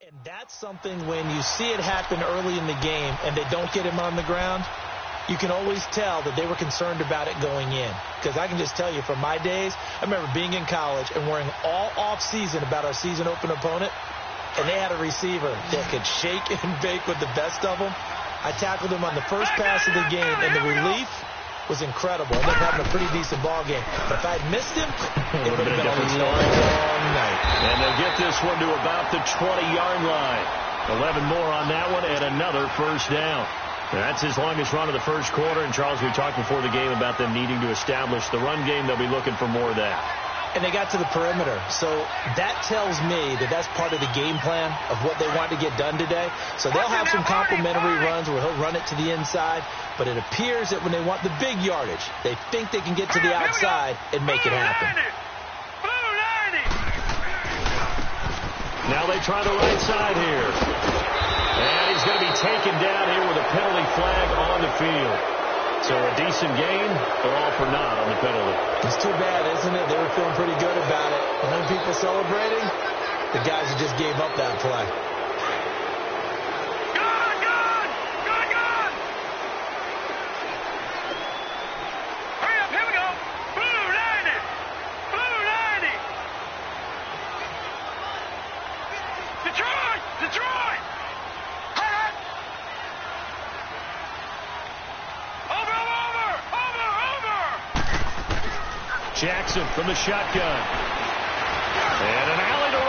And that's something when you see it happen early in the game and they don't get him on the ground, you can always tell that they were concerned about it going in. Because I can just tell you from my days, I remember being in college and worrying all off-season about our season open opponent, and they had a receiver that could shake and bake with the best of them. I tackled him on the first pass of the game, and the relief was incredible. I ended up having a pretty decent ball game. But if I had missed him, it would have been a long night. And they'll get this one to about the 20-yard line. 11 more on that one and another first down. That's his longest run of the first quarter. And, Charles, we talked before the game about them needing to establish the run game. They'll be looking for more of that. And they got to the perimeter. So that tells me that that's part of the game plan of what they want to get done today. So they'll have some complimentary runs where he'll run it to the inside. But it appears that when they want the big yardage, they think they can get to the outside and make it happen. Now they try the right side here. And he's going to be taken down here with a penalty flag on the field. So a decent gain, but all for naught on the penalty. It's too bad, isn't it? They were feeling pretty good about it. And then people celebrating, the guys who just gave up that play. Good! Hurry up, here we go. Blue 90. Detroit! Jackson from the shotgun. And an alley to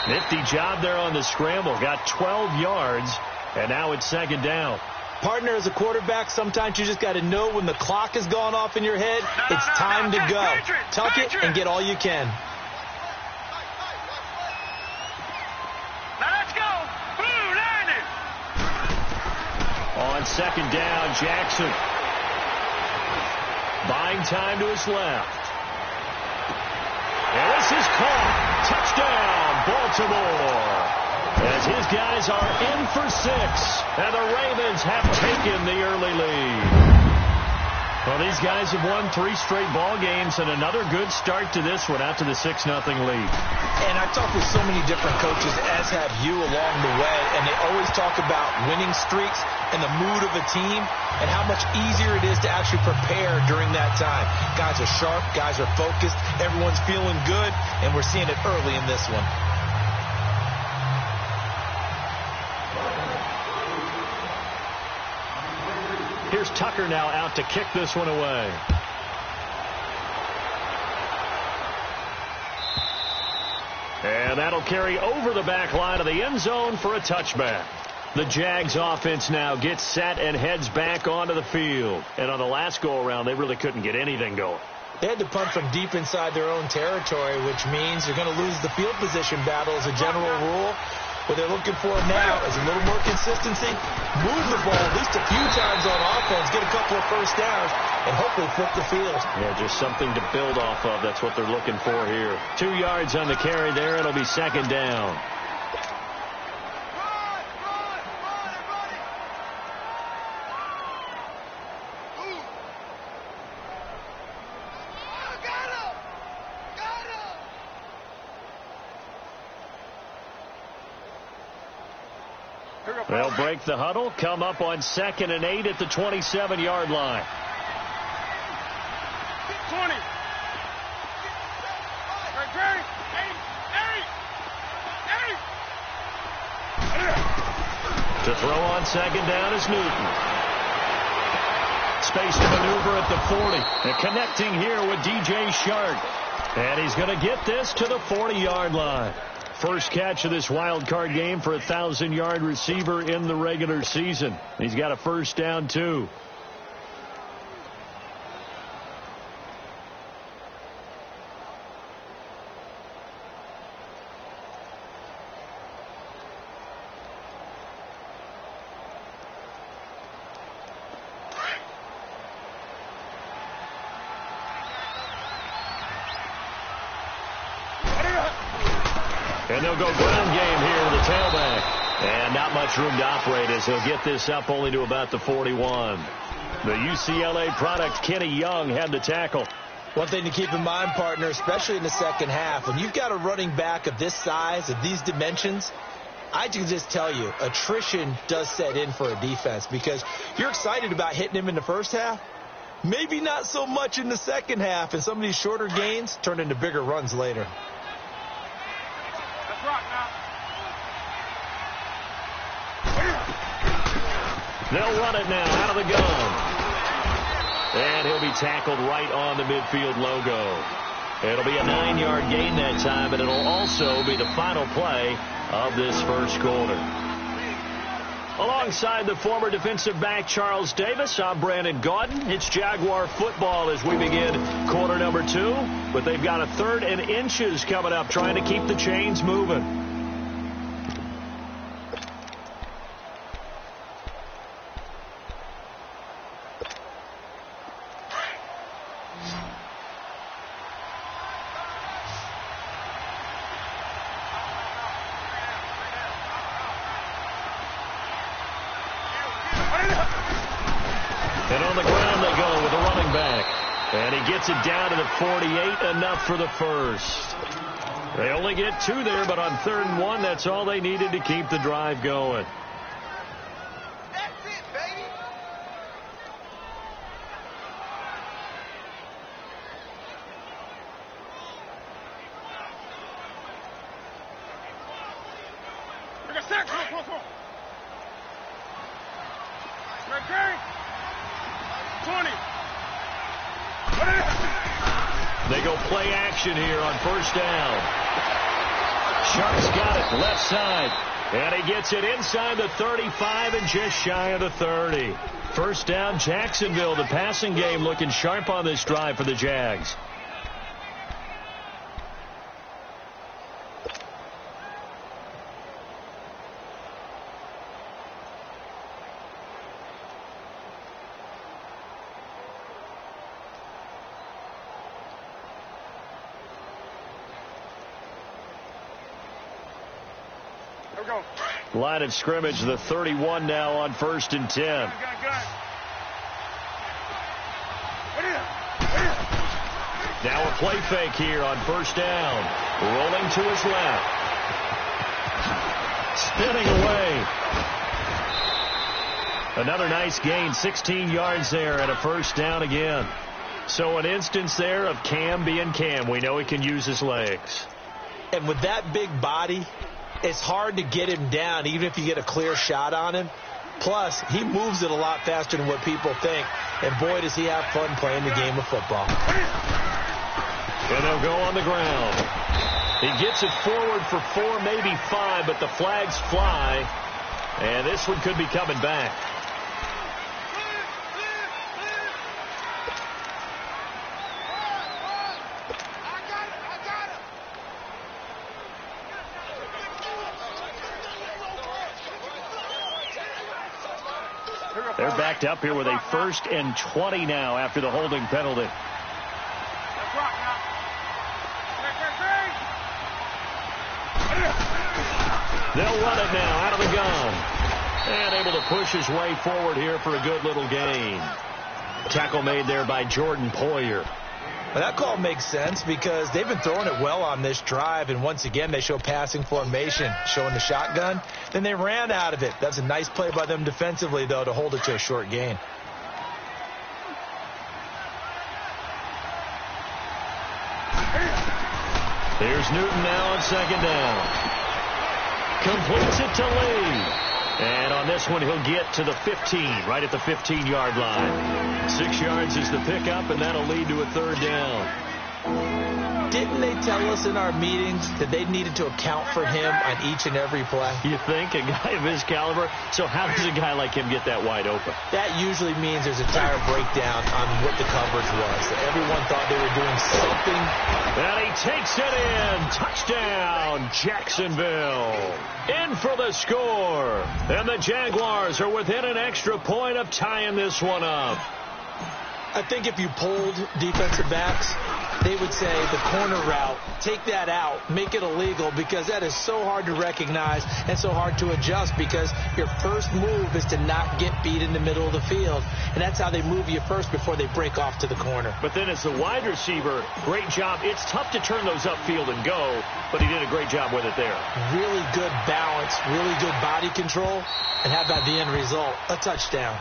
run. Nifty job there on the scramble. Got 12 yards, and now it's second down. Partner, as a quarterback, sometimes you just got to know when the clock has gone off in your head, it's time to go. Tuck it and get all you can. Now let's go. Blue 90. On second down, Jackson. Buying time to his left. And this is caught. Touchdown, Baltimore. As his guys are in for 6. And the Ravens have taken the early lead. Well, these guys have won 3 straight ball games and another good start to this one after the 6-0 lead. And I've talked with so many different coaches, as have you along the way, and they always talk about winning streaks and the mood of a team and how much easier it is to actually prepare during that time. Guys are sharp, guys are focused, everyone's feeling good, and we're seeing it early in this one. Here's Tucker now out to kick this one away. And that'll carry over the back line of the end zone for a touchback. The Jags offense now gets set and heads back onto the field. And on the last go-around, they really couldn't get anything going. They had to punt from deep inside their own territory, which means you're going to lose the field position battle as a general rule. What they're looking for now is a little more consistency, move the ball at least a few times on offense, get a couple of first downs, and hopefully flip the field. Yeah, just something to build off of. That's what they're looking for here. 2 yards on the carry there. It'll be second down. They'll break the huddle, come up on 2nd and 8 at the 27-yard line. 20. To throw on second down is Newton. Space to maneuver at the 40. And connecting here with DJ Shark. And he's going to get this to the 40-yard line. First catch of this wild card game for a 1,000-yard receiver in the regular season. He's got a first down, too. And they'll go ground game here with the tailback. And not much room to operate as he'll get this up only to about the 41. The UCLA product, Kenny Young, had the tackle. One thing to keep in mind, partner, especially in the second half, when you've got a running back of this size, of these dimensions, I can just tell you, attrition does set in for a defense because you're excited about hitting him in the first half. Maybe not so much in the second half, and some of these shorter gains turn into bigger runs later. Let's rock now. They'll run it now out of the gun. And he'll be tackled right on the midfield logo. It'll be a 9-yard gain that time, and it'll also be the final play of this first quarter. Alongside the former defensive back Charles Davis, I'm Brandon Gaudin. It's Jaguar football as we begin quarter number 2. But they've got a 3rd and inches coming up, trying to keep the chains moving. And on the ground they go with the running back. And he gets it down to the 48, enough for the first. They only get 2 there, but on 3rd and 1, that's all they needed to keep the drive going. That's it, baby. Look at that. Come on. Okay. 20. They go play action here on first down. Sharp's got it left side. And he gets it inside the 35 and just shy of the 30. First down, Jacksonville. The passing game looking sharp on this drive for the Jags. Line of scrimmage, the 31 now on 1st and 10. Now a play fake here on first down. Rolling to his left. Spinning away. Another nice gain, 16 yards there and a first down again. So an instance there of Cam being Cam. We know he can use his legs. And with that big body, it's hard to get him down, even if you get a clear shot on him. Plus, he moves it a lot faster than what people think. And boy, does he have fun playing the game of football. And they'll go on the ground. He gets it forward for 4, maybe 5, but the flags fly. And this one could be coming back. They're backed up here with a 1st and 20 now after the holding penalty. They'll run it now out of the gun. And able to push his way forward here for a good little gain. Tackle made there by Jordan Poyer. Well, that call makes sense because they've been throwing it well on this drive, and once again they show passing formation, showing the shotgun. Then they ran out of it. That's a nice play by them defensively, though, to hold it to a short gain. Here's Newton now on 2nd down. Completes it to Lee. And on this one, he'll get to the 15, right at the 15-yard line. 6 yards is the pickup, and that'll lead to a 3rd down. Didn't they tell us in our meetings that they needed to account for him on each and every play? You think? A guy of his caliber? So how does a guy like him get that wide open? That usually means there's a tire breakdown on what the coverage was. That everyone thought they were doing something. And he takes it in. Touchdown, Jacksonville. In for the score. And the Jaguars are within an extra point of tying this one up. I think if you polled defensive backs, they would say the corner route, take that out, make it illegal, because that is so hard to recognize and so hard to adjust, because your first move is to not get beat in the middle of the field. And that's how they move you first before they break off to the corner. But then as the wide receiver, great job. It's tough to turn those upfield and go, but he did a great job with it there. Really good balance, really good body control, and how about the end result? A touchdown.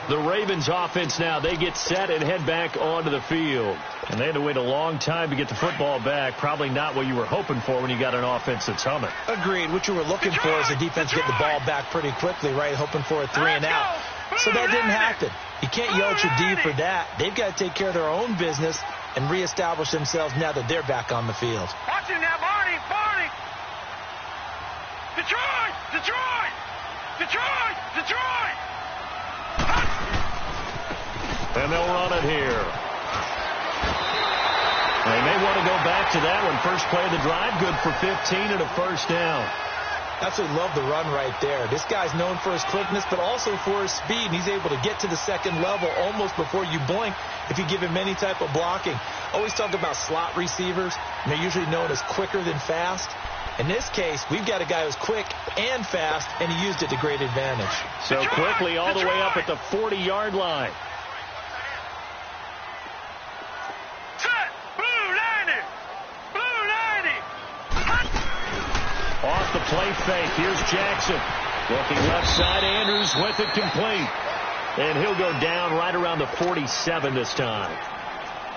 The Ravens offense now, they get set and head back onto the field. And they had to wait a long time to get the football back. Probably not what you were hoping for when you got an offense that's humming. Agreed. What you were looking for is the defense get the ball back pretty quickly, right? Hoping for a 3 and out. So that didn't happen. You can't yell at your D for that. They've got to take care of their own business and reestablish themselves now that they're back on the field. Watch it now, Barney! Barney! Detroit! Detroit! Detroit! Detroit! And they'll run it here. They may want to go back to that one. First play of the drive, good for 15 and a first down. Absolutely love the run right there. This guy's known for his quickness, but also for his speed. And he's able to get to the second level almost before you blink if you give him any type of blocking. Always talk about slot receivers, and they're usually known as quicker than fast. In this case, we've got a guy who's quick and fast, and he used it to great advantage. So quickly all the way up at the 40-yard line. Off the play fake. Here's Jackson. Looking left side. Andrews with it complete. And he'll go down right around the 47 this time.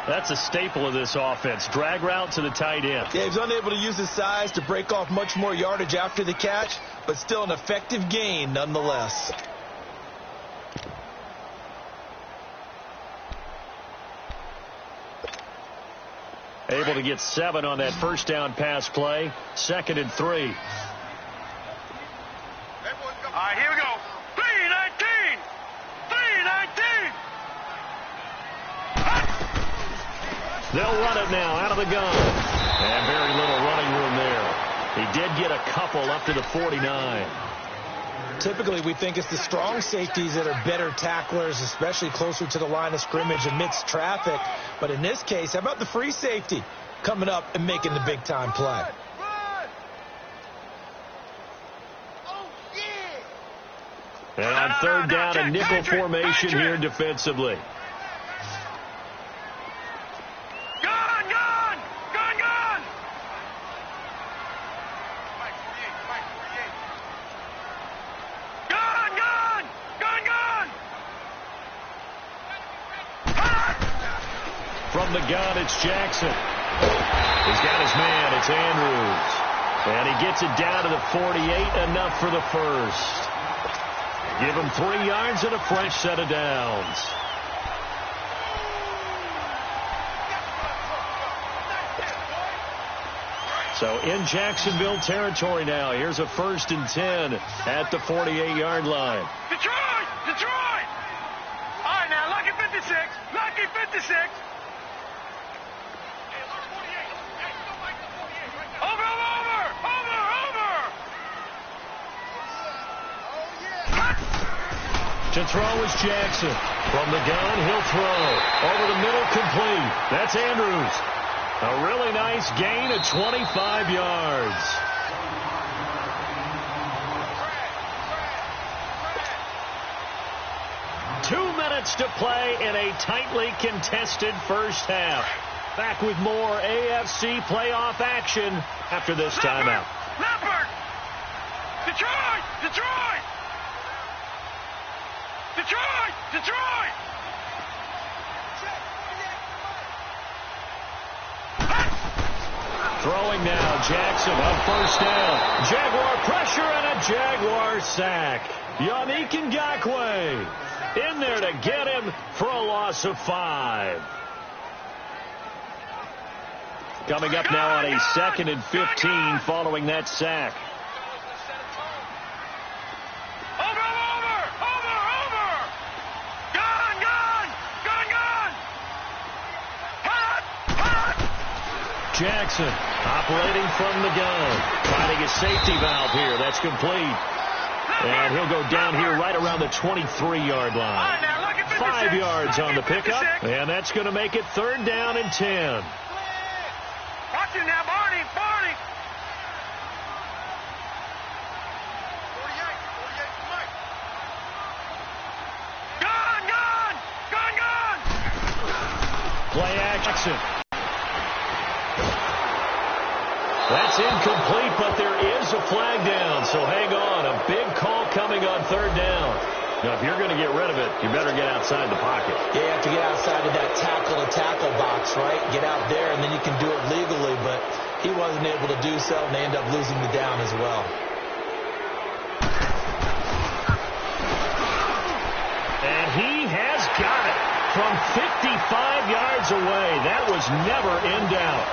That's a staple of this offense. Drag route to the tight end. Yeah, he's unable to use his size to break off much more yardage after the catch, but still an effective gain nonetheless. Able to get 7 on that first down pass play. 2nd and 3. All right, here we go. 3-19. 3-19. They'll run it now out of the gun. And very little running room there. He did get a couple up to the 49. Typically, we think it's the strong safeties that are better tacklers, especially closer to the line of scrimmage amidst traffic. But in this case, how about the free safety coming up and making the big-time play? And on third down, a nickel formation here defensively. From the gun, it's Jackson. He's got his man. It's Andrews. And he gets it down to the 48, enough for the first. Give him 3 yards and a fresh set of downs. So in Jacksonville territory now. Here's a 1st and 10 at the 48-yard line. Detroit! Detroit! All right, now, lucky 56. Lucky 56. To throw is Jackson. From the gun, he'll throw. Over the middle, complete. That's Andrews. A really nice gain of 25 yards. Two minutes to play in a tightly contested first half. Back with more AFC playoff action after this timeout. Leopard! Detroit! Detroit! Detroit! Detroit! Throwing now, Jackson on first down. Jaguar pressure and a Jaguar sack. Yannick Ngakoue in there to get him for a loss of 5. Coming up now on a 2nd and 15 following that sack. Jackson operating from the gun. Finding a safety valve here. That's complete. And he'll go down here right around the 23-yard line. All right, now look at 5 yards on the pickup, and that's going to make it 3rd down and 10. Watch him now, Barney. Barney. 48, Mike. Gone. Play action. That's incomplete, but there is a flag down, so hang on. A big call coming on 3rd down. Now, if you're going to get rid of it, you better get outside the pocket. Yeah, you have to get outside of that tackle-to-tackle box, right? Get out there, and then you can do it legally, but he wasn't able to do so, and they end up losing the down as well. And he has got it from 55 yards away. That was never in doubt.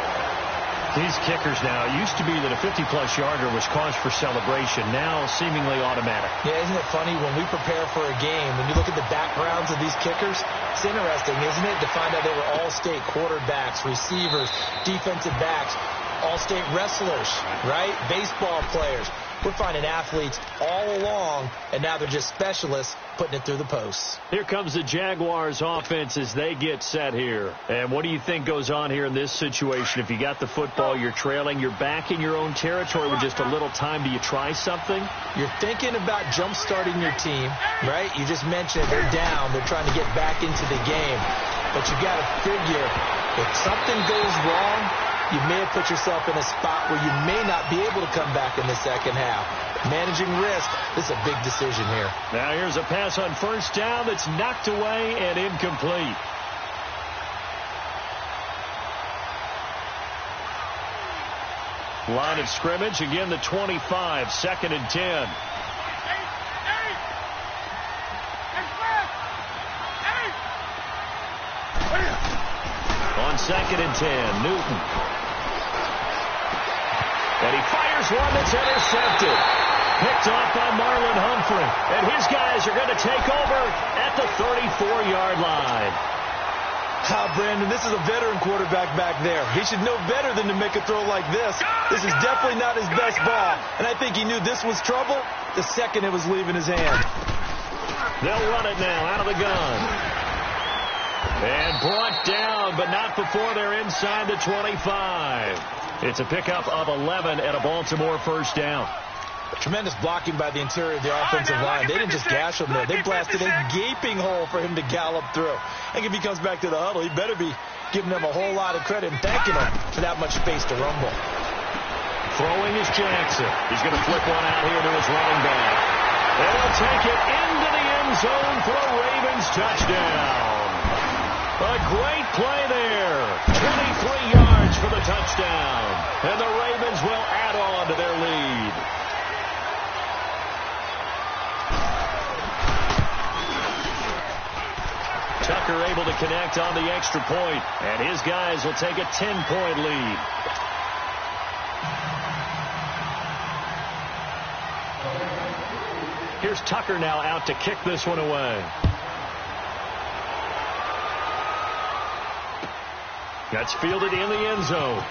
These kickers now, it used to be that a 50-plus yarder was cause for celebration. Now, seemingly automatic. Yeah, isn't it funny when we prepare for a game, when you look at the backgrounds of these kickers, it's interesting, isn't it, to find out they were all-state quarterbacks, receivers, defensive backs, all-state wrestlers, right? Baseball players. We're finding athletes all along, and now they're just specialists putting it through the posts. Here comes the Jaguars offense as they get set here. And what do you think goes on here in this situation? If you got the football, you're trailing, you're back in your own territory with just a little time. Do you try something? You're thinking about jump-starting your team, right? You just mentioned they're down. They're trying to get back into the game. But you got to figure if something goes wrong, you may have put yourself in a spot where you may not be able to come back in the second half. Managing risk, this is a big decision here. Now here's a pass on 1st down that's knocked away and incomplete. Line of scrimmage, again the 25, 2nd and 10. On 2nd and 10, Newton. And he fires one that's intercepted. Picked off by Marlon Humphrey. And his guys are going to take over at the 34-yard line. Brandon, this is a veteran quarterback back there. He should know better than to make a throw like this. This is definitely not his best ball. And I think he knew this was trouble the second it was leaving his hand. They'll run it now out of the gun. And brought down, but not before they're inside the 25. It's a pickup of 11 and a Baltimore 1st down. Tremendous blocking by the interior of the offensive line. They didn't just gash him there. They blasted a gaping hole for him to gallop through. I think if he comes back to the huddle, he better be giving them a whole lot of credit and thanking them for that much space to rumble. Throwing is Jackson. He's going to flip one out here to his running back. And he'll take it into the end zone for a Ravens touchdown. A great play there. 23 yards for the touchdown. And the Ravens will add on to their lead. Tucker able to connect on the extra point. And his guys will take a 10-point lead. Here's Tucker now out to kick this one away. That's fielded in the end zone.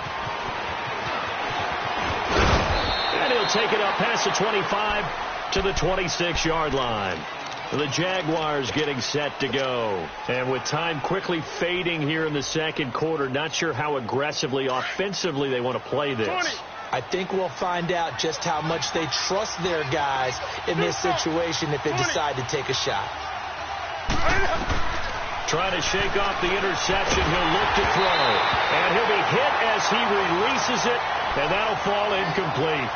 And he'll take it up past the 25 to the 26-yard line. The Jaguars getting set to go. And with time quickly fading here in the second quarter, not sure how aggressively, offensively they want to play this. I think we'll find out just how much they trust their guys in this situation if they decide to take a shot. Trying to shake off the interception. He'll look to throw. And he'll be hit as he releases it. And that'll fall incomplete.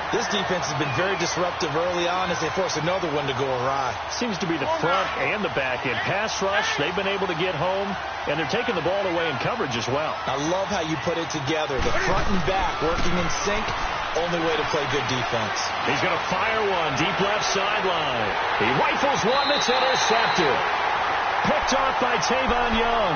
This defense has been very disruptive early on as they force another one to go awry. Seems to be the front and the back end. Pass rush, they've been able to get home, and they're taking the ball away in coverage as well. I love how you put it together. The front and back working in sync, only way to play good defense. He's going to fire one deep left sideline. He rifles one that's intercepted. Picked off by Tavon Young.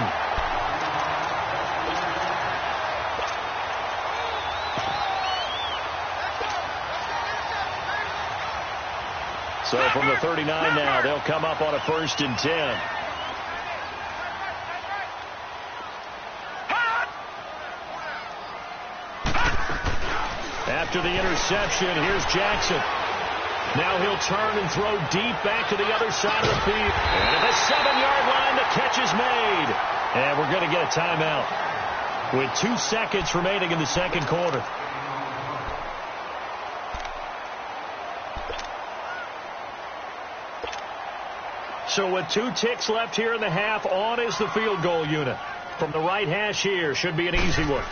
So from the 39 now, they'll come up on a 1st and 10. After the interception, here's Jackson. Now he'll turn and throw deep back to the other side of the field. And at the 7-yard line, the catch is made. And we're going to get a timeout with 2 seconds remaining in the second quarter. So with 2 ticks left here in the half, on is the field goal unit. From the right hash here, should be an easy one.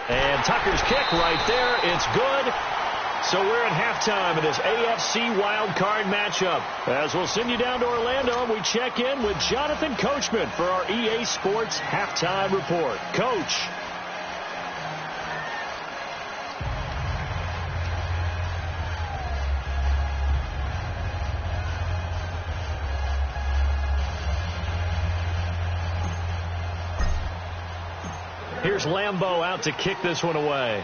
And Tucker's kick right there, it's good. So we're at halftime in this AFC wildcard matchup. As we'll send you down to Orlando, we check in with Jonathan Coachman for our EA Sports Halftime Report. Coach. Here's Lambeau out to kick this one away.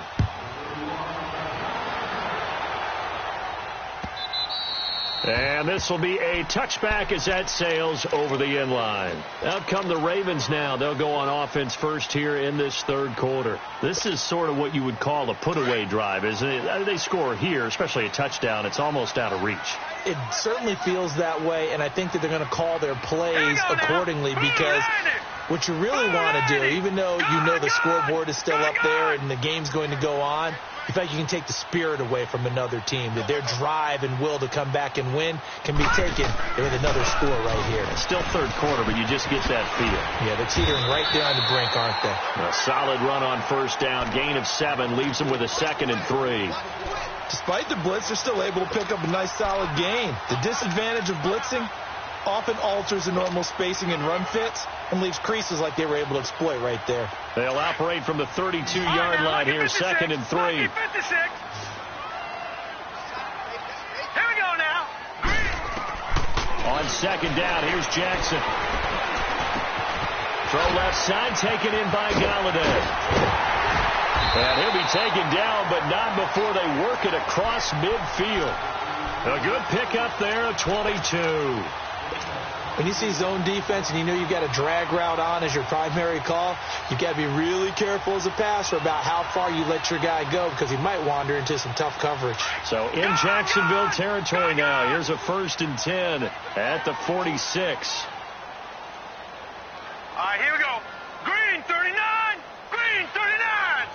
And this will be a touchback as that sails over the end line. Out come the Ravens now. They'll go on offense first here in this third quarter. This is sort of what you would call a put-away drive, isn't it? They score here, especially a touchdown. It's almost out of reach. It certainly feels that way, and I think that they're going to call their plays accordingly because what you really want to do, even though you know the scoreboard is still up there and the game's going to go on, in fact, you can take the spirit away from another team, that their drive and will to come back and win can be taken with another score right here. It's still third quarter, but you just get that feel. Yeah, they're teetering right there on the brink, aren't they? A solid run on first down, gain of 7, leaves them with a 2nd and 3. Despite the blitz, they're still able to pick up a nice solid gain. The disadvantage of blitzing often alters the normal spacing and run fits and leaves creases like they were able to exploit right there. They'll operate from the 32-yard line here, 2nd and 3. Here we go now. On 2nd down, here's Jackson. Throw left side, taken in by Galladay. And he'll be taken down, but not before they work it across midfield. A good pickup there of 22. When you see zone defense and you know you've got a drag route on as your primary call, you've got to be really careful as a passer about how far you let your guy go because he might wander into some tough coverage. So in Jacksonville territory now, here's a 1st and 10 at the 46. All right, here we go. Green 39. Green 39.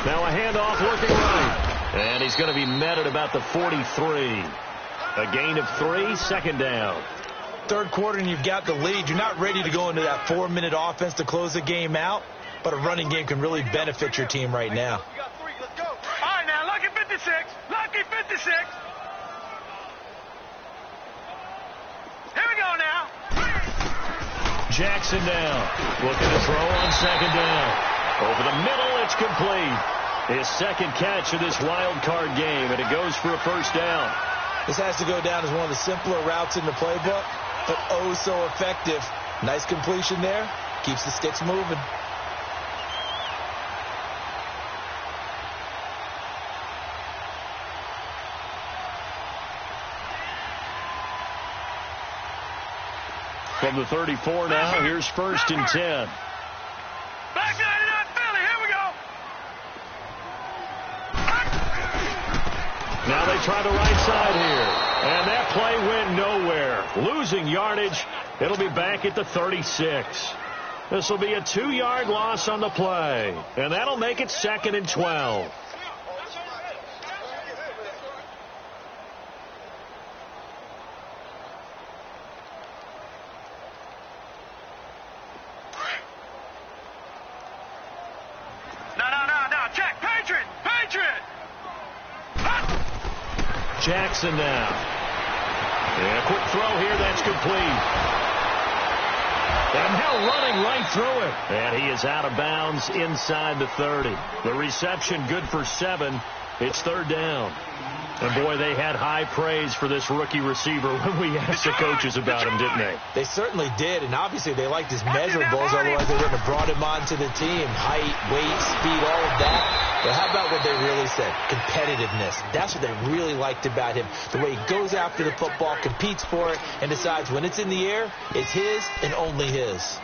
Now a handoff looking right. And he's going to be met at about the 43. A gain of 3, 2nd down. Third quarter and you've got the lead. You're not ready to go into that 4-minute offense to close the game out, but a running game can really benefit your team right now. All right, now, lucky 56. Lucky 56. Here we go now. Jackson now. Looking to throw on 2nd down. Over the middle, it's complete. His 2nd catch of this wild card game, and it goes for a 1st down. This has to go down as one of the simpler routes in the playbook, but oh so effective. Nice completion there. Keeps the sticks moving. From the 34 now, here's 1st and 10. Back 99 Philly. Here we go. Now they try the right side here. And that play went nowhere. Losing yardage. It'll be back at the 36. This will be a 2-yard loss on the play. And that'll make it 2nd and 12. No. Check. Patriot. Jackson now. And a quick throw here, that's complete. And now running right through it. And he is out of bounds inside the 30. The reception good for 7. It's 3rd down. And, boy, they had high praise for this rookie receiver when we asked the coaches about him, didn't they? They certainly did, and obviously they liked his measurables, otherwise they wouldn't have brought him onto the team. Height, weight, speed, all of that. But how about what they really said? Competitiveness. That's what they really liked about him. The way he goes after the football, competes for it, and decides when it's in the air, it's his and only his.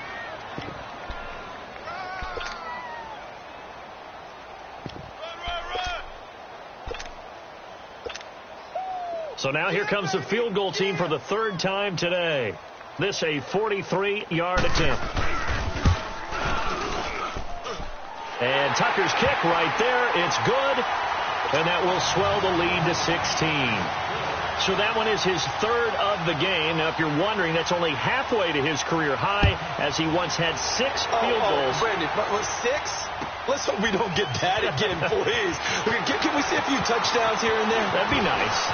So now here comes the field goal team for the third time today. This a 43-yard attempt. And Tucker's kick right there. It's good. And that will swell the lead to 16. So that one is his third of the game. Now, if you're wondering, that's only halfway to his career high, as he once had 6 field goals. Brandon, but 6? Let's hope we don't get bad again, please. Can we see a few touchdowns here and there? That'd be nice.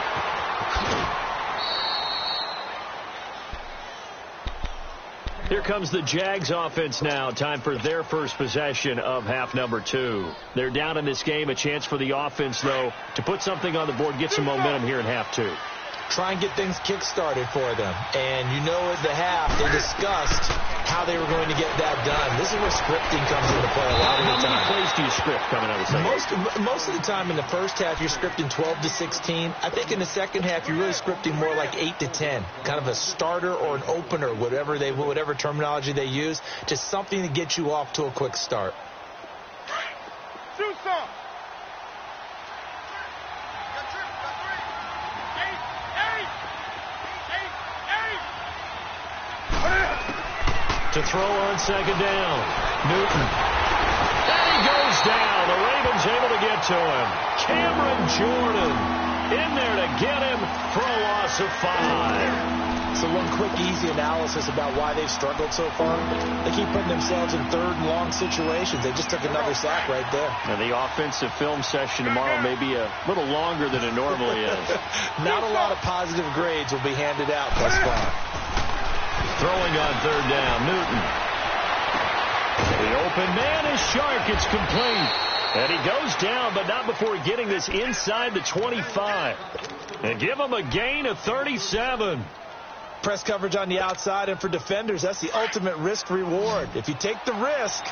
Here comes the Jags offense now. Time for their first possession of half number 2. They're down in this game. A chance for the offense, though, to put something on the board, get some momentum here in half 2. Try and get things kick-started for them. And you know at the half, they discussed how they were going to get that done. This is where scripting comes into play a lot of the time. How many plays do you script coming out of the second? Most of the time in the first half, you're scripting 12 to 16. I think in the second half, you're really scripting more like 8 to 10. Kind of a starter or an opener, whatever terminology they use, just something to get you off to a quick start. Shoot some. To throw on second down. Newton. And he goes down. The Ravens able to get to him. Cameron Jordan in there to get him for a loss of 5. So one quick, easy analysis about why they've struggled so far. They keep putting themselves in third and long situations. They just took another sack right there. And the offensive film session tomorrow may be a little longer than it normally is. Not a lot of positive grades will be handed out thus far. Throwing on third down, Newton. The open man is Shark. It's complete. And he goes down, but not before getting this inside the 25. And give him a gain of 37. Press coverage on the outside, and for defenders, that's the ultimate risk-reward. If you take the risk,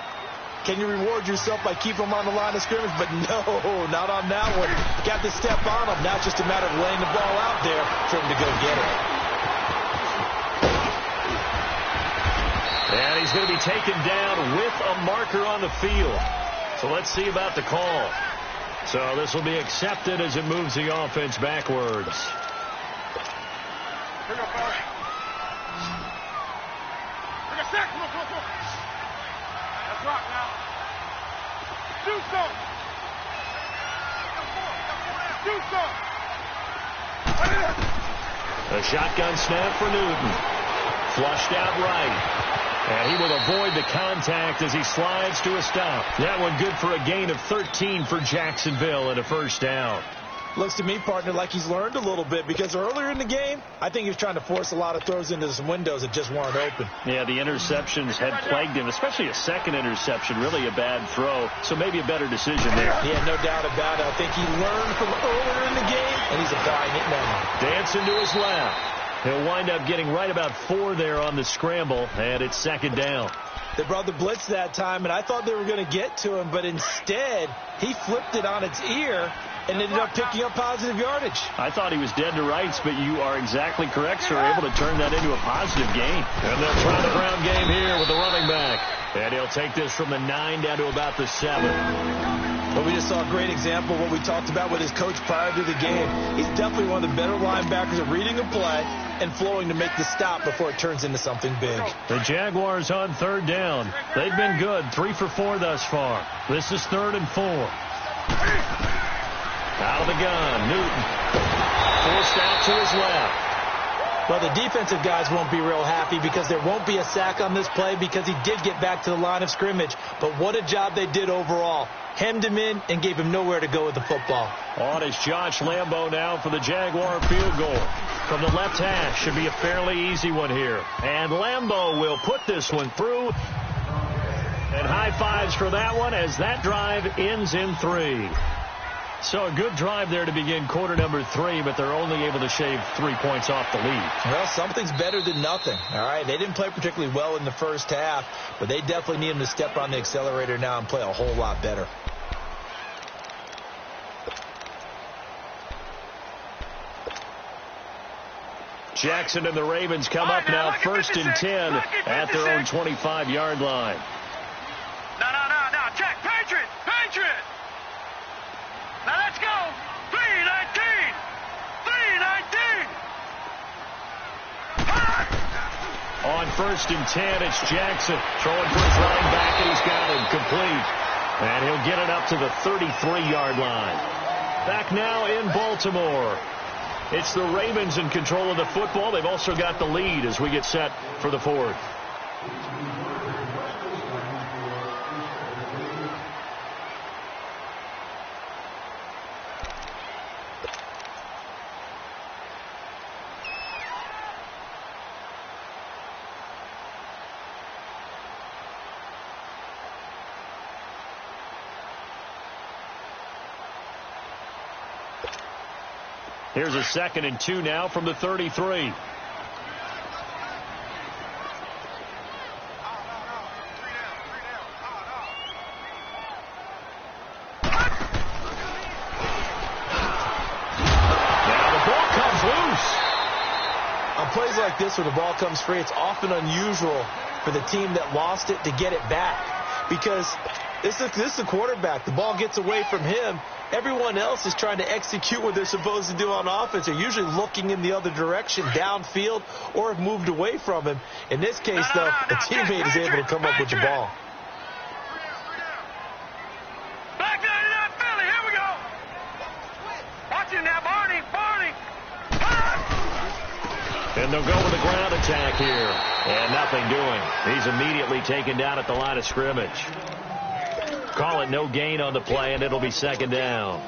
can you reward yourself by keeping them on the line of scrimmage? But no, not on that one. Got to step on them. Now it's just a matter of laying the ball out there for him to go get it. And he's going to be taken down with a marker on the field. So let's see about the call. So this will be accepted as it moves the offense backwards. Bring up, Bart. Bring a sack. Come on. Let's rock now. Do some. A shotgun snap for Newton. Flushed out right. And he will avoid the contact as he slides to a stop. That one good for a gain of 13 for Jacksonville and a first down. Looks to me, partner, like he's learned a little bit, because earlier in the game, I think he was trying to force a lot of throws into some windows that just weren't open. Yeah, the interceptions had plagued him, especially a second interception, really a bad throw. So maybe a better decision there. Yeah, no doubt about it. I think he learned from earlier in the game, and he's applying it now. Dancing to his left. He'll wind up getting right about 4 there on the scramble, and it's second down. They brought the blitz that time, and I thought they were going to get to him, but instead, he flipped it on its ear and ended up picking up positive yardage. I thought he was dead to rights, but you are exactly correct, sir. Able to turn that into a positive gain. And they'll try the ground game here with the running back. And he'll take this from the 9 down to about the 7. But we just saw a great example of what we talked about with his coach prior to the game. He's definitely one of the better linebackers at reading a play and flowing to make the stop before it turns into something big. The Jaguars on third down. They've been good, 3 for 4 thus far. This is 3rd and 4. Out of the gun, Newton. Forced out to his left. Well, the defensive guys won't be real happy because there won't be a sack on this play because he did get back to the line of scrimmage. But what a job they did overall. Hemmed him in and gave him nowhere to go with the football. On is Josh Lambo now for the Jaguar field goal. From the left hash, should be a fairly easy one here. And Lambo will put this one through. And high fives for that one as that drive ends in 3. So a good drive there to begin quarter number 3, but they're only able to shave 3 points off the lead. Well, something's better than nothing. All right, they didn't play particularly well in the first half, but they definitely need him to step on the accelerator now and play a whole lot better. Jackson and the Ravens come up now, 1st and 10 at their own 25-yard line. No. Check. Patriot. Now let's go. 3-19. On 1st and 10, it's Jackson throwing for his running back, and he's got him complete. And he'll get it up to the 33-yard line. Back now in Baltimore. It's the Ravens in control of the football. They've also got the lead as we get set for the 4th. Here's a 2nd and 2 now from the 33. On plays like this where the ball comes free, it's often unusual for the team that lost it to get it back, because this is the quarterback. The ball gets away from him. Everyone else is trying to execute what they're supposed to do on offense. They're usually looking in the other direction, downfield, or have moved away from him. In this case, though, the teammate is able to come up with the ball. Back to that Philly. Here we go. Watch him now, Barney. And they'll go with a ground attack here. And nothing doing. He's immediately taken down at the line of scrimmage. Call it no gain on the play, and it'll be 2nd down.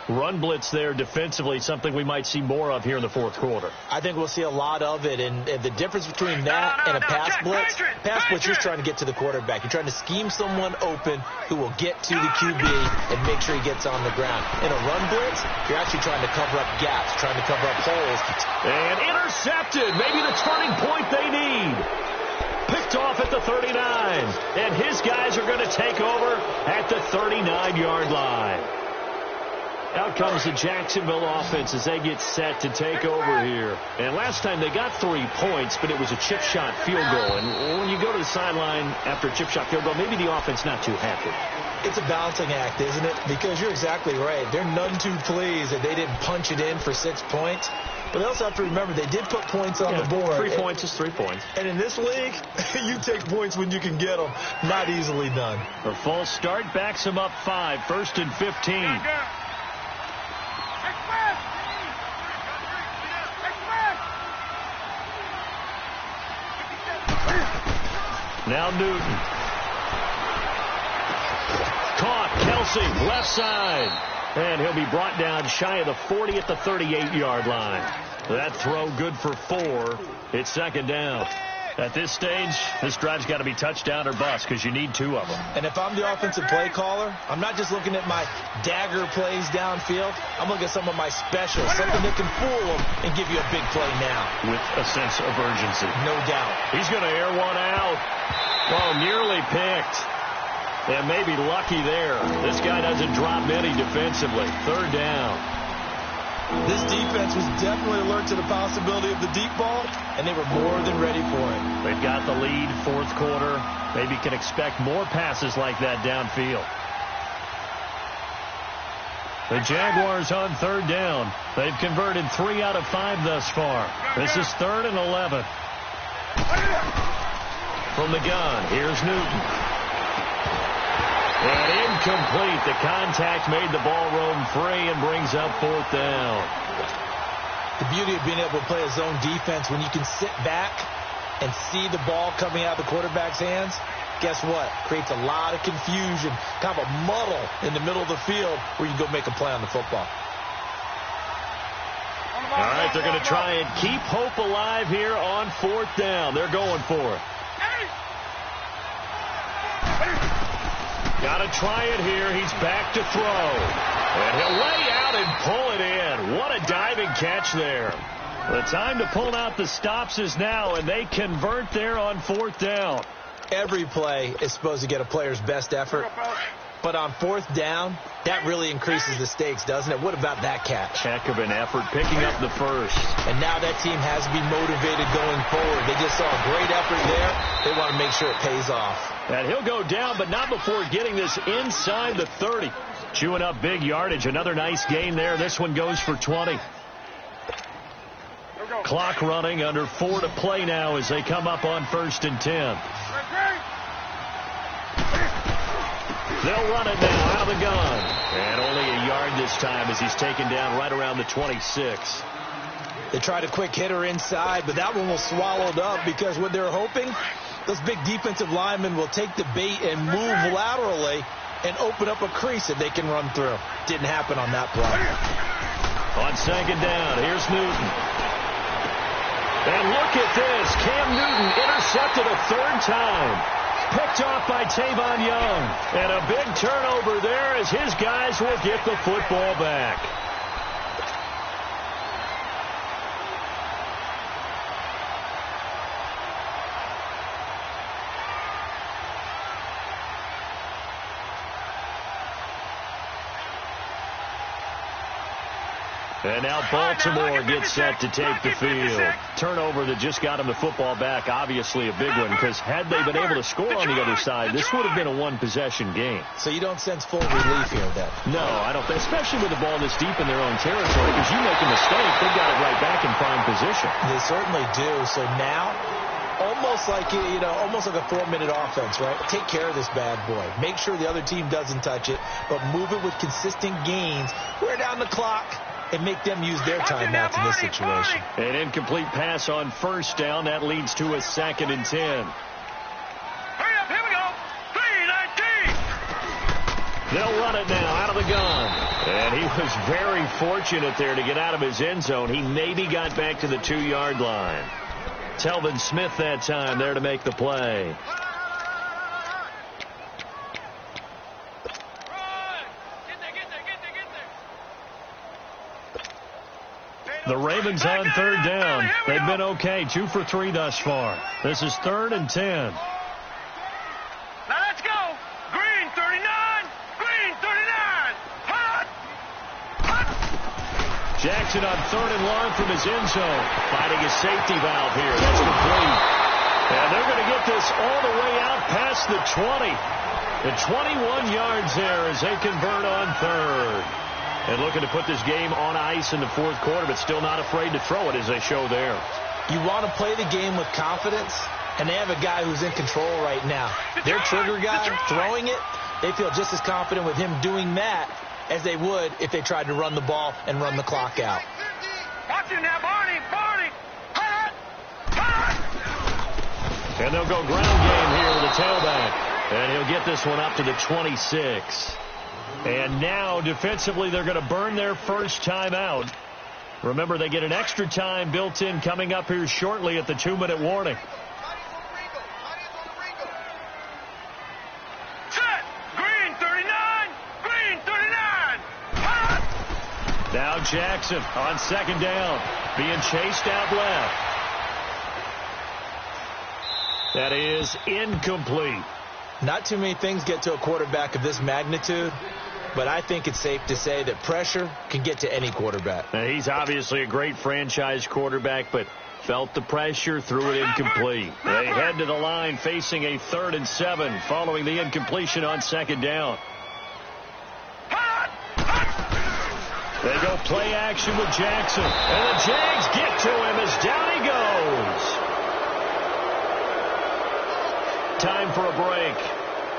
Run blitz there defensively, something we might see more of here in the 4th quarter. I think we'll see a lot of it, and the difference between that and a pass blitz, you're trying to get to the quarterback. You're trying to scheme someone open who will get to the QB and make sure he gets on the ground. In a run blitz, you're actually trying to cover up gaps, trying to cover up holes. And intercepted, maybe the turning point they need. Picked off at the 39, and his guys are going to take over at the 39-yard line. Out comes the Jacksonville offense as they get set to take over here. And last time they got 3 points, but it was a chip shot field goal. And when you go to the sideline after a chip shot field goal, maybe the offense not too happy. It's a balancing act, isn't it? Because you're exactly right. They're none too pleased that they didn't punch it in for 6 points. But they also have to remember they did put points on the board. 3 points is 3 points. And in this league, you take points when you can get them. Not easily done. The false start backs them up 5. 1st and 15. Now Newton. Caught. Kelsey, left side. And he'll be brought down shy of the 40 at the 38-yard line. That throw good for 4. It's 2nd down. At this stage, this drive's got to be touchdown or bust because you need 2 of them. And if I'm the offensive play caller, I'm not just looking at my dagger plays downfield. I'm looking at some of my specials, something that can fool them and give you a big play now. With a sense of urgency. No doubt. He's going to air one out. Oh, nearly picked. And maybe lucky there. This guy doesn't drop many defensively. 3rd down. This defense was definitely alert to the possibility of the deep ball, and they were more than ready for it. They've got the lead, 4th quarter. Maybe can expect more passes like that downfield. The Jaguars on 3rd down. They've converted 3 out of 5 thus far. This is 3rd and 11. From the gun, here's Newton. And incomplete. The contact made the ball roam free and brings up 4th down. The beauty of being able to play a zone defense when you can sit back and see the ball coming out of the quarterback's hands, guess what? Creates a lot of confusion, kind of a muddle in the middle of the field where you go make a play on the football. All right, they're going to try and keep hope alive here on 4th down. They're going for it. Got to try it here. He's back to throw. And he'll lay out and pull it in. What a diving catch there. The time to pull out the stops is now, and they convert there on 4th down. Every play is supposed to get a player's best effort. But on 4th down, that really increases the stakes, doesn't it? What about that catch? Heck of an effort, picking up the first. And now that team has to be motivated going forward. They just saw a great effort there. They want to make sure it pays off. And he'll go down, but not before getting this inside the 30. Chewing up big yardage. Another nice gain there. This one goes for 20. Clock running, under 4 to play now as they come up on 1st and 10. They'll run it now out of the gun. And only a yard this time as he's taken down right around the 26. They tried a quick hitter inside, but that one was swallowed up because what they're hoping, those big defensive linemen will take the bait and move laterally and open up a crease that they can run through. Didn't happen on that play. On 2nd down, here's Newton. And look at this. Cam Newton intercepted a 3rd time. Picked off by Tavon Young. And a big turnover there as his guys will get the football back. And now Baltimore gets set to take the field. Turnover that just got him the football back, obviously a big one, because had they been able to score on the other side, this would have been a one-possession game. So you don't sense full relief here, then? No, I don't, especially with the ball this deep in their own territory, because you make a mistake, they've got it right back in prime position. They certainly do. So now, almost like a 4-minute offense, right? Take care of this bad boy. Make sure the other team doesn't touch it, but move it with consistent gains. Wear down the clock and make them use their timeouts in this situation. An incomplete pass on 1st down. That leads to a 2nd and 10. Hurry up, here we go. 3-19. They'll run it now out of the gun. And he was very fortunate there to get out of his end zone. He maybe got back to the 2-yard line. Telvin Smith that time there to make the play. The Ravens on 3rd down. They've been okay. 2 for 3 thus far. This is 3rd and 10. Now let's go. Green 39. Green 39. Hot. Hot. Jackson on 3rd and long from his end zone. Finding his safety valve here. That's complete. And they're going to get this all the way out past the 20. The 21 yards there as they convert on 3rd. And looking to put this game on ice in the 4th quarter, but still not afraid to throw it as they show there. You want to play the game with confidence, and they have a guy who's in control right now. Their trigger guy throwing it, they feel just as confident with him doing that as they would if they tried to run the ball and run the clock out. Watch it now, Barney. Barney. Hot. Hot. And they'll go ground game here with the tailback. And he'll get this one up to the 26. And now, defensively, they're going to burn their first timeout. Remember, they get an extra time built in coming up here shortly at the 2-minute warning. Set. Green 39. Green 39. Hot. Now Jackson on 2nd down, being chased out left. That is incomplete. Not too many things get to a quarterback of this magnitude, but I think it's safe to say that pressure can get to any quarterback. Now, he's obviously a great franchise quarterback, but felt the pressure, threw it incomplete. They head to the line facing a 3rd and 7 following the incompletion on 2nd down. They go play action with Jackson, and the Jags get to him as down he goes. Time for a break.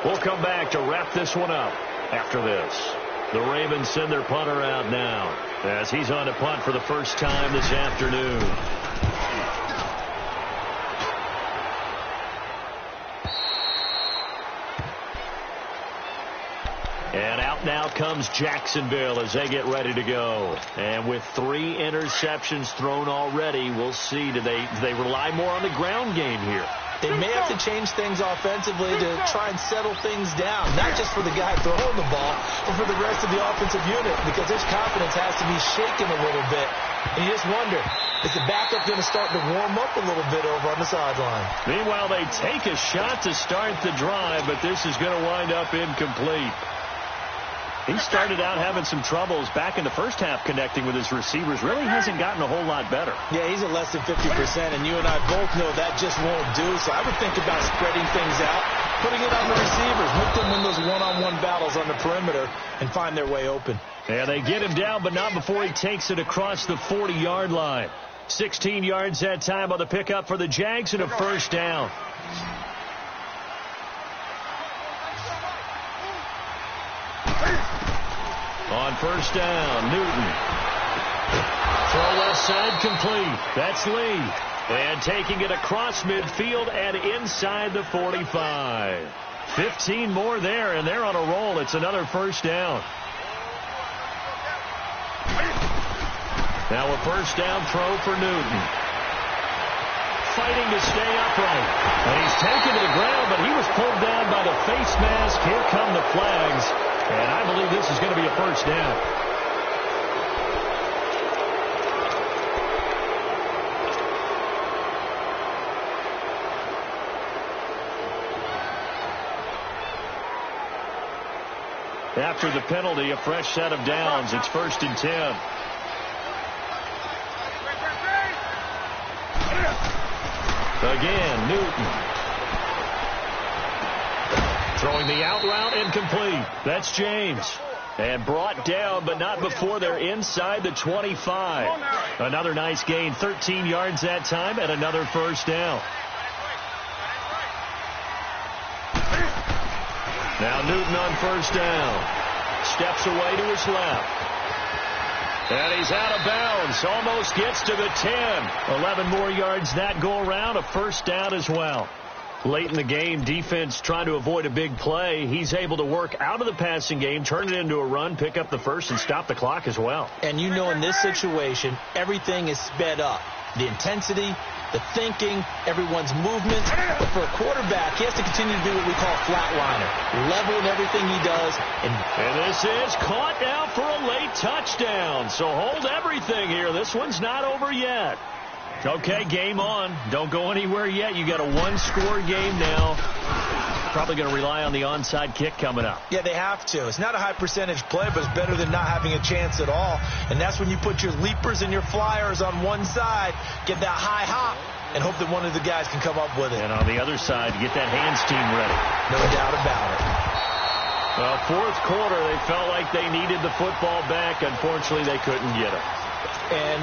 We'll come back to wrap this one up after this. The Ravens send their punter out now as he's on to punt for the first time this afternoon. And out now comes Jacksonville as they get ready to go. And with 3 interceptions thrown already, we'll see. Do they rely more on the ground game here? They may have to change things offensively to try and settle things down, not just for the guy throwing the ball, but for the rest of the offensive unit, because his confidence has to be shaken a little bit. And you just wonder, is the backup going to start to warm up a little bit over on the sideline? Meanwhile, they take a shot to start the drive, but this is going to wind up incomplete. He started out having some troubles back in the first half connecting with his receivers. Really hasn't gotten a whole lot better. Yeah, he's at less than 50%, and you and I both know that just won't do. So I would think about spreading things out, putting it on the receivers, let them win those one-on-one battles on the perimeter and find their way open. Yeah, they get him down, but not before he takes it across the 40-yard line. 16 yards that time on the pickup for the Jags and a first down. On first down, Newton. Throw left side complete. That's Lee. And taking it across midfield and inside the 45. 15 more there, and they're on a roll. It's another first down. Now a first down throw for Newton. Fighting to stay upright. And he's taken to the ground, but he was pulled down by the face mask. Here come the flags. And I believe this is going to be a first down. After the penalty, a fresh set of downs. It's 1st and 10. Again, Newton. Throwing the out route incomplete. That's James. And brought down, but not before they're inside the 25. Another nice gain, 13 yards that time, and another first down. Now Newton on first down. Steps away to his left. And he's out of bounds. Almost gets to the 10. 11 more yards that go around. A first down as well. Late in the game, defense trying to avoid a big play. He's able to work out of the passing game, turn it into a run, pick up the first, and stop the clock as well. And you know in this situation, everything is sped up. The intensity, the thinking, everyone's movement. But for a quarterback, he has to continue to do what we call flatliner. Level in everything he does. And this is caught now for a late touchdown. So hold everything here. This one's not over yet. Okay, game on. Don't go anywhere yet. You got a one-score game now. Probably going to rely on the onside kick coming up. Yeah, they have to. It's not a high-percentage play, but it's better than not having a chance at all. And that's when you put your leapers and your flyers on one side, get that high hop, and hope that one of the guys can come up with it. And on the other side, get that hands team ready. No doubt about it. Well, fourth quarter, they felt like they needed the football back. Unfortunately, they couldn't get it. And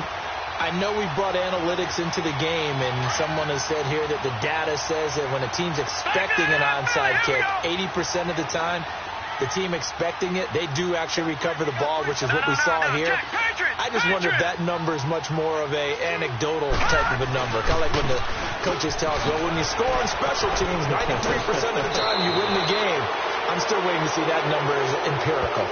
I know we brought analytics into the game, and someone has said here that the data says that when a team's expecting an onside kick, 80% of the time, the team expecting it, they do actually recover the ball, which is what we saw here. I just wonder if that number is much more of a anecdotal type of a number. Kind of like when the coaches tell us, well, when you score on special teams, 93% of the time you win the game. I'm still waiting to see that number is empirical.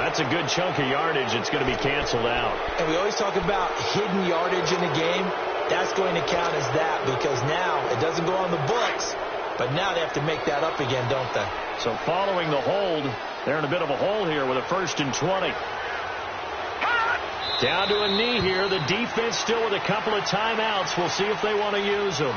That's a good chunk of yardage. It's going to be canceled out. And we always talk about hidden yardage in a game. That's going to count as that because now it doesn't go on the books, but now they have to make that up again, don't they? So following the hold, they're in a bit of a hole here with a 1st and 20. Down to a knee here. The defense still with a couple of timeouts. We'll see if they want to use them.